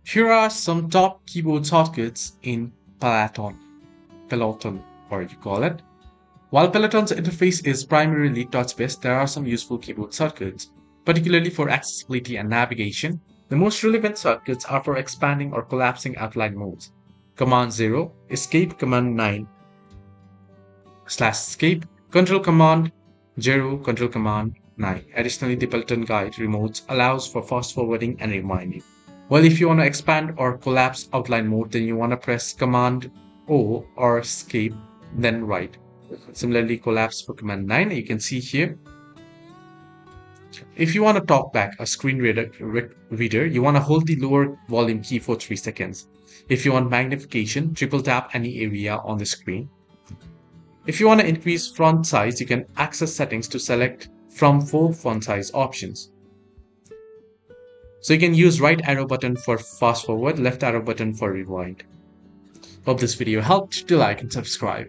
Here are some top keyboard shortcuts in Peloton, or you call it. While Peloton's interface is primarily touch-based, there are some useful keyboard shortcuts, particularly for accessibility and navigation. The most relevant shortcuts are for expanding or collapsing outline modes. Command 0, Escape Command 9, /escape, Control Command 0, Control Command 9. Additionally, the Peloton Guide remotes allows for fast forwarding and rewinding. Well, if you want to expand or collapse outline mode, then you want to press Command O or Escape, then right. Similarly, collapse for Command 9, you can see here. If you want to TalkBack, a screen reader, you want to hold the lower volume key for 3 seconds. If you want magnification, triple tap any area on the screen. If you want to increase font size, you can access settings to select from 4 font size options. So you can use right arrow button for fast forward, left arrow button for rewind. Hope this video helped. Do like and subscribe.